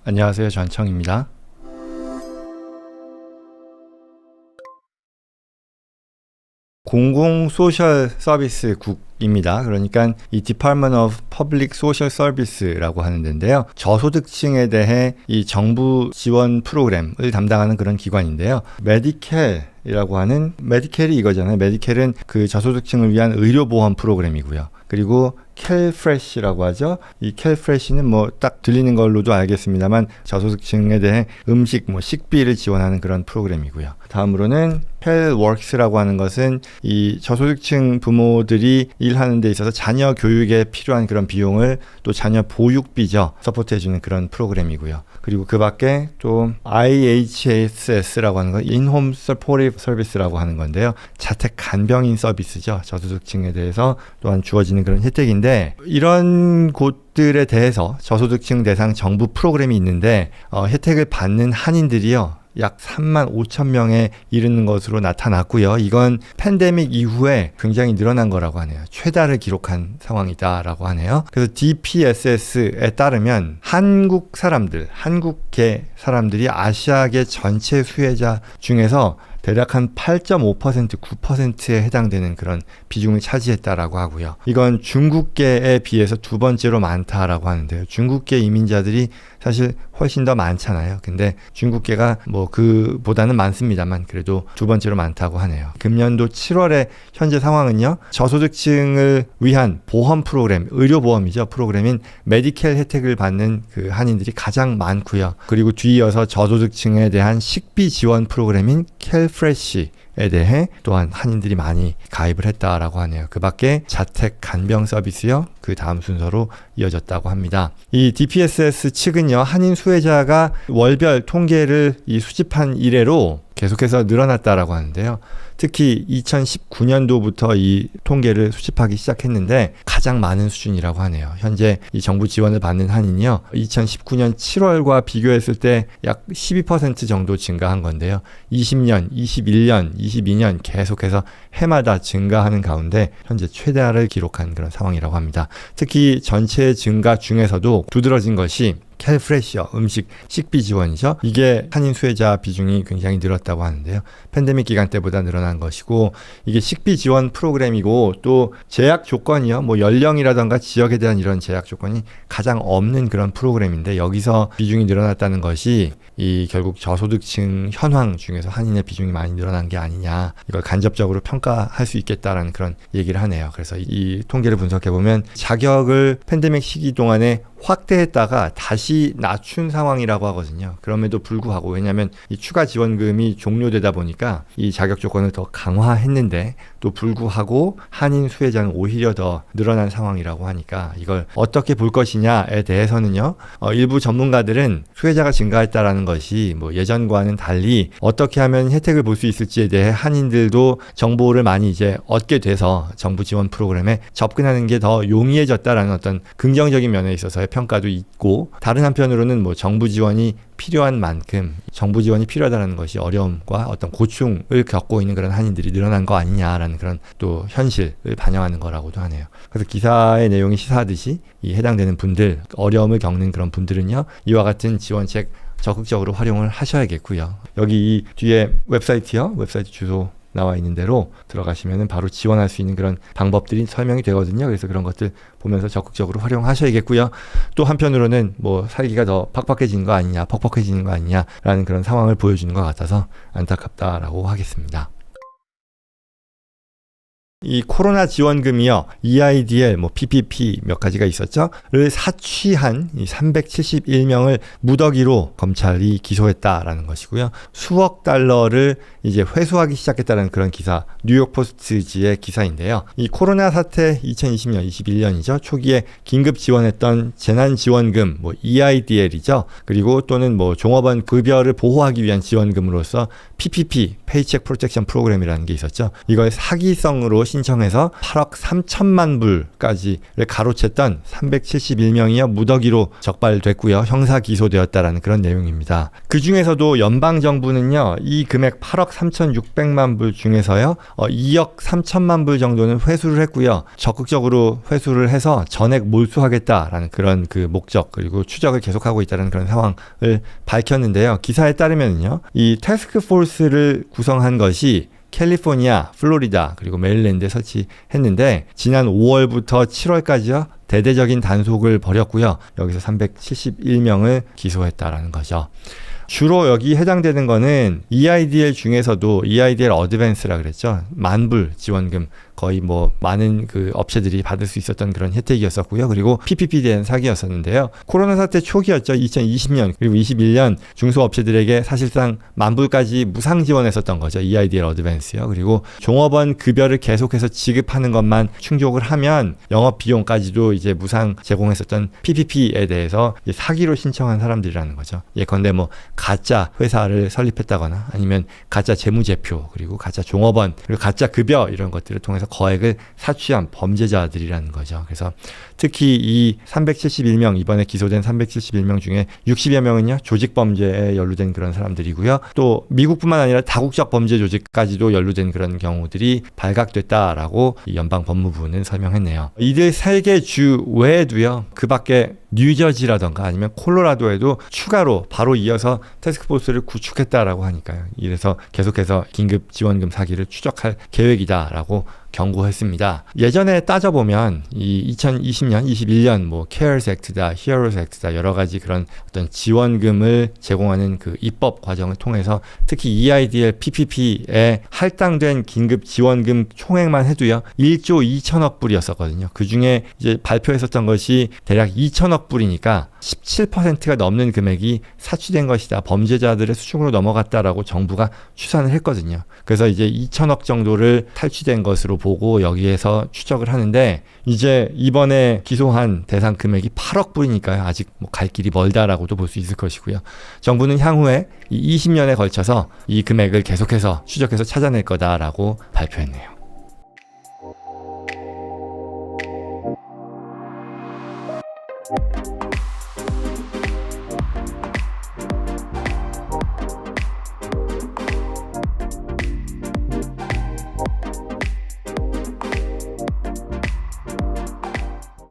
안녕하세요. 전청입니다. 공공 소셜 서비스국입니다. 그러니까 이 Department of Public Social Service라고 하는 데인데요. 저소득층에 대해 이 정부 지원 프로그램을 담당하는 그런 기관인데요. 메디켈이라고 하는, 메디켈이 이거잖아요. 메디켈은 그 저소득층을 위한 의료보험 프로그램이고요. 그리고 켈프레시라고 하죠. 이 켈프레시는 뭐 딱 들리는 걸로도 알겠습니다만 저소득층에 대해 음식, 식비를 지원하는 그런 프로그램이고요. 다음으로는 펠워크스라고 하는 것은 이 저소득층 부모들이 일하는 데 있어서 자녀 교육에 필요한 그런 비용을 또 자녀 보육비죠. 서포트해주는 그런 프로그램이고요. 그리고 그 밖에 또 IHSS라고 하는 건 인홈 서포티브 서비스라고 하는 건데요. 자택 간병인 서비스죠. 저소득층에 대해서 또한 주어지는 그런 혜택인데, 이런 곳들에 대해서 저소득층 대상 정부 프로그램이 있는데 혜택을 받는 한인들이요. 약 3만 5천 명에 이르는 것으로 나타났고요. 이건 팬데믹 이후에 굉장히 늘어난 거라고 하네요. 최다를 기록한 상황이다라고 하네요. 그래서 DPSS에 따르면 한국계 사람들이 아시아계 전체 수혜자 중에서 대략 한 8.5%, 9%에 해당되는 그런 비중을 차지했다라고 하고요. 이건 중국계에 비해서 두 번째로 많다라고 하는데요. 중국계 이민자들이 사실 훨씬 더 많잖아요. 근데 중국계가 그보다는 많습니다만 그래도 두 번째로 많다고 하네요. 금년도 7월에 현재 상황은요. 저소득층을 위한 보험 프로그램, 의료보험이죠. 프로그램인 메디켈 혜택을 받는 그 한인들이 가장 많고요. 그리고 뒤이어서 저소득층에 대한 식비 지원 프로그램인 켈프레시에 대해 또한 한인들이 많이 가입을 했다라고 하네요. 그 밖에 자택 간병 서비스요. 그 다음 순서로 이어졌다고 합니다. 이 DPSS 측은요. 한인 수혜자가 월별 통계를 수집한 이래로 계속해서 늘어났다라고 하는데요. 특히 2019년도부터 이 통계를 수집하기 시작했는데 가장 많은 수준이라고 하네요. 현재 이 정부 지원을 받는 한인이요. 2019년 7월과 비교했을 때 약 12% 정도 증가한 건데요. 20년, 21년, 22년 계속해서 해마다 증가하는 가운데 현재 최다를 기록한 그런 상황이라고 합니다. 특히 전체 증가 중에서도 두드러진 것이 켈프레시요. 음식, 식비 지원이죠. 이게 한인 수혜자 비중이 굉장히 늘었다고 하는데요. 팬데믹 기간 때보다 늘어난 것이고, 이게 식비 지원 프로그램이고 또 제약 조건이요. 연령이라던가 지역에 대한 이런 제약 조건이 가장 없는 그런 프로그램인데, 여기서 비중이 늘어났다는 것이 이 결국 저소득층 현황 중에서 한인의 비중이 많이 늘어난 게 아니냐, 이걸 간접적으로 평가할 수 있겠다라는 그런 얘기를 하네요. 그래서 이 통계를 분석해보면 자격을 팬데믹 시기 동안에 확대했다가 다시 낮춘 상황이라고 하거든요. 그럼에도 불구하고, 왜냐하면 이 추가 지원금이 종료되다 보니까 이 자격 조건을 더 강화했는데 또 불구하고 한인 수혜자는 오히려 더 늘어난 상황이라고 하니까 이걸 어떻게 볼 것이냐에 대해서는요. 일부 전문가들은 수혜자가 증가했다라는 것이 예전과는 달리 어떻게 하면 혜택을 볼 수 있을지에 대해 한인들도 정보를 많이 이제 얻게 돼서 정부 지원 프로그램에 접근하는 게 더 용이해졌다라는 어떤 긍정적인 면에 있어서의 평가도 있고, 다른 한편으로는 정부 지원이 필요한 만큼 정부 지원이 필요하다는 것이 어려움과 어떤 고충을 겪고 있는 그런 한인들이 늘어난 거 아니냐라는 그런 또 현실을 반영하는 거라고도 하네요. 그래서 기사의 내용이 시사하듯이 이 해당되는 분들, 어려움을 겪는 그런 분들은요, 이와 같은 지원책 적극적으로 활용을 하셔야겠고요. 여기 이 뒤에 웹사이트요, 웹사이트 주소 나와 있는 대로 들어가시면 바로 지원할 수 있는 그런 방법들이 설명이 되거든요. 그래서 그런 것들 보면서 적극적으로 활용하셔야겠고요. 또 한편으로는 살기가 더 팍팍해지는 거 아니냐, 퍽퍽해지는 거 아니냐라는 그런 상황을 보여주는 것 같아서 안타깝다라고 하겠습니다. 이 코로나 지원금이요, EIDL, PPP 몇 가지가 있었죠. 를 사취한 이 371명을 무더기로 검찰이 기소했다라는 것이고요. 수억 달러를 이제 회수하기 시작했다는 그런 기사, 뉴욕 포스트지의 기사인데요. 이 코로나 사태 2020년, 21년이죠. 초기에 긴급 지원했던 재난지원금, EIDL이죠. 그리고 또는 종업원 급여를 보호하기 위한 지원금으로서 PPP, 페이첵 프로텍션 프로그램이라는 게 있었죠. 이걸 사기성으로 신청해서 8억 3천만 불까지를 가로챘던 371명이요 무더기로 적발됐고요. 형사 기소되었다라는 그런 내용입니다. 그 중에서도 연방정부는요 이 금액 8억 3,600만 불 중에서요 2억 3천만 불 정도는 회수를 했고요. 적극적으로 회수를 해서 전액 몰수하겠다라는 그런 그 목적 그리고 추적을 계속하고 있다는 그런 상황을 밝혔는데요. 기사에 따르면요 이 태스크포스를 구성한 것이 캘리포니아, 플로리다 그리고 메릴랜드에 설치했는데 지난 5월부터 7월까지요 대대적인 단속을 벌였고요. 여기서 371명을 기소했다라는 거죠. 주로 여기 해당되는 거는 EIDL 중에서도 EIDL 어드밴스라 그랬죠. 만불 지원금 거의 뭐 많은 그 업체들이 받을 수 있었던 그런 혜택이었었고요. 그리고 PPP 된 사기였었는데요. 코로나 사태 초기였죠. 2020년 그리고 21년 중소업체들에게 사실상 만불까지 무상 지원했었던 거죠. EIDL 어드밴스요. 그리고 종업원 급여를 계속해서 지급하는 것만 충족을 하면 영업 비용까지도 이제 무상 제공했었던 PPP에 대해서 이제 사기로 신청한 사람들이라는 거죠. 예컨대 뭐 가짜 회사를 설립했다거나 아니면 가짜 재무제표 그리고 가짜 종업원 그리고 가짜 급여 이런 것들을 통해서 거액을 사취한 범죄자들이라는 거죠. 그래서 특히 이 371명 이번에 기소된 371명 중에 60여 명은요 조직범죄에 연루된 그런 사람들이고요. 또 미국뿐만 아니라 다국적 범죄 조직까지도 연루된 그런 경우들이 발각됐다라고 이 연방법무부는 설명했네요. 이들 3개 주 외에도요 그 밖에 뉴저지라던가 아니면 콜로라도에도 추가로 바로 이어서 태스크포스를 구축했다라고 하니까요. 이래서 계속해서 긴급 지원금 사기를 추적할 계획이다라고 경고했습니다. 예전에 따져보면 이 2020년, 21년 뭐 CARES Act다, HEROES Act다 여러 가지 그런 어떤 지원금을 제공하는 그 입법 과정을 통해서 특히 EIDL PPP에 할당된 긴급 지원금 총액만 해도요 1조 2천억 불이었었거든요. 그 중에 이제 발표했었던 것이 대략 2천억 불이니까 17%가 넘는 금액이 사취된 것이다. 범죄자들의 수중으로 넘어갔다라고 정부가 추산을 했거든요. 그래서 이제 2천억 정도를 탈취된 것으로 보고 여기에서 추적을 하는데 이제 이번에 기소한 대상 금액이 8억 불이니까요. 아직 뭐 갈 길이 멀다라고도 볼 수 있을 것이고요. 정부는 향후에 이 20년에 걸쳐서 이 금액을 계속해서 추적해서 찾아낼 거다라고 발표했네요.